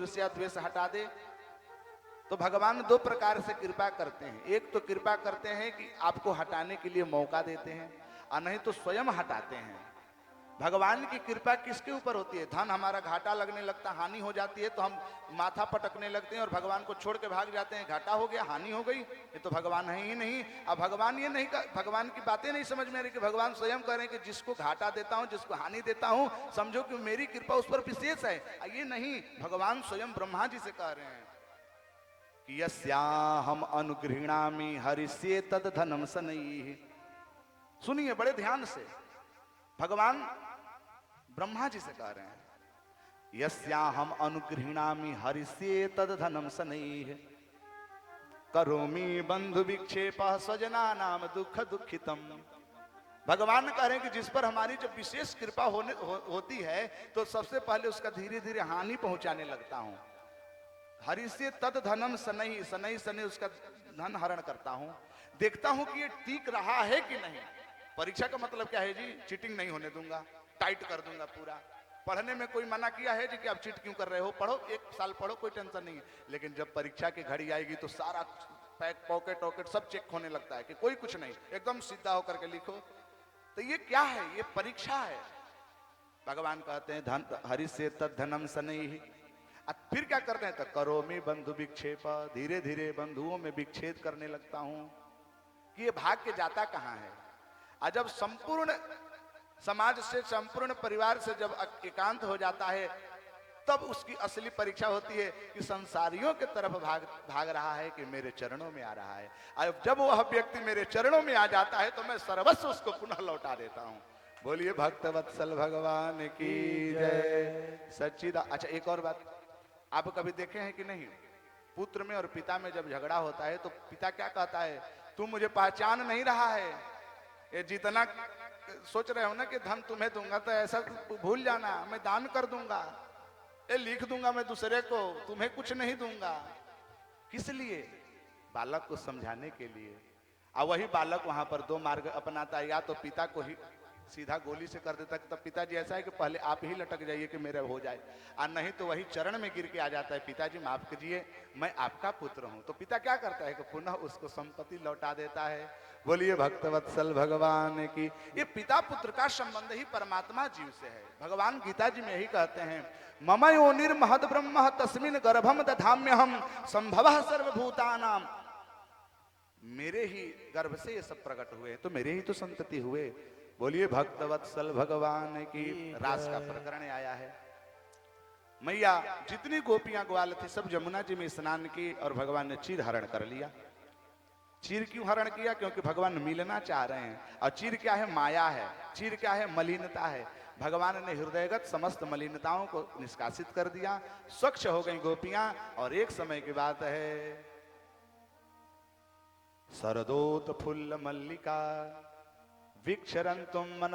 ईर्ष्या द्वेष हटा दे। तो भगवान दो प्रकार से कृपा करते हैं। एक तो कृपा करते हैं कि आपको हटाने के लिए मौका देते हैं, और नहीं तो स्वयं हटाते हैं। भगवान की कृपा किसके ऊपर होती है? धन हमारा घाटा लगने लगता, हानि हो जाती है तो हम माथा पटकने लगते हैं और भगवान को छोड़ के भाग जाते हैं। घाटा हो गया, हानि हो गई, ये तो भगवान है ही नहीं। अब भगवान ये नहीं, भगवान की बातें नहीं समझ में आ रही कि भगवान स्वयं कह रहे हैं कि जिसको घाटा देता हूं, जिसको हानि देता हूं, समझो कि मेरी कृपा उस पर विशेष है। ये नहीं, भगवान स्वयं ब्रह्मा जी से कह रहे हैं कि यस्याहम अनुगृह्णामि हरिष्ये तद धनम सनैः। सुनिए बड़े ध्यान से, भगवान ब्रह्मा जी से कह रहे हैं, यस्याहम अनुगृह्णामि हरिष्ये तद धनम शनैः करोमि बंधु विक्षेप स्वजना नाम दुख दुखितम। भगवान कह रहे हैं कि जिस पर हमारी जब विशेष कृपा होती है तो सबसे पहले उसका धीरे धीरे हानि पहुंचाने लगता हूं। हरिष्ये तद धनम शनैः, शनैः शनैः उसका धन हरण करता हूं। देखता हूं कि ये टिक रहा है कि नहीं। परीक्षा का मतलब क्या है जी? चीटिंग नहीं होने दूंगा, टाइट कर दूंगा पूरा। पढ़ने में कोई मना किया है जी कि आप चीट क्यों कर रहे हो? पढ़ो, एक साल पढ़ो, कोई टेंशन नहीं है। लेकिन जब परीक्षा की घड़ी आएगी तो सारा पैक पॉकेट वॉकेट सब चेक होने लगता है कि कोई कुछ नहीं, एकदम सीधा होकर के लिखो। तो ये क्या है? ये परीक्षा है। भगवान कहते हैं धन हरिष्ये तद धनम शनैः। फिर क्या करते हैं? तो करोमि बंधु विक्षेप, धीरे धीरे बंधुओं में विच्छेद करने लगता हूं कि ये भाग के जाता कहां है। और जब संपूर्ण समाज से, संपूर्ण परिवार से जब एकांत हो जाता है, तब उसकी असली परीक्षा होती है कि संसारियों के तरफ भाग रहा है कि मेरे चरणों में आ रहा है। और जब वह व्यक्ति मेरे चरणों में आ जाता है तो मैं सर्वस्व उसको पुनः लौटा देता हूं। बोलिए भक्तवत्सल भगवान की जय सच्चिदा। अच्छा, एक और बात, आप कभी देखे हैं कि नहीं, पुत्र में और पिता में जब झगड़ा होता है तो पिता क्या कहता है? तू मुझे पहचान नहीं रहा है, ये जितना सोच रहे हो ना कि धन तुम्हें दूंगा तो ऐसा भूल जाना, मैं दान कर दूंगा, ये लिख दूंगा मैं दूसरे को, तुम्हें कुछ नहीं दूंगा। किस लिए? बालक को समझाने के लिए। और वही बालक वहां पर दो मार्ग अपनाता है, या तो पिता को ही सीधा गोली से कर देता है, तब पिताजी ऐसा है कि पहले आप ही लटक जाइए कि मेरा हो जाए, और नहीं तो वही चरण में गिर के आ जाता है, पिताजी माफ कीजिए मैं आपका पुत्र हूं। तो पिता क्या करता है कि पुनः उसको संपत्ति लौटा देता है। बोलिए भक्तवत्सल भगवान की। ये पिता पुत्र का संबंध ही परमात्मा जीव से है। भगवान गीता जी में यही कहते हैं, मम योनिर्महद् ब्रह्म तस्मिन् गर्भम दधाम्यहम् संभवः सर्वभूतानां। मेरे ही गर्भ से ये सब प्रकट हुए, तो मेरे ही तो संतति हुए। बोलिए भक्तवत्सल भगवान की। रास का प्रकरण आया है। मैया जितनी गोपियां ग्वाल थी सब यमुना जी में स्नान की और भगवान ने चीर हरण कर लिया। चीर क्यों हरण किया? क्योंकि भगवान मिलना चाह रहे हैं। और चीर क्या है? माया है। चीर क्या है? मलिनता है। भगवान ने हृदयगत समस्त मलिनताओं को निष्कासित कर दिया, स्वच्छ हो गई गोपियां। और एक समय की बात है, सरदोत फुल्ल मल्लिका विक्षरंतुम मन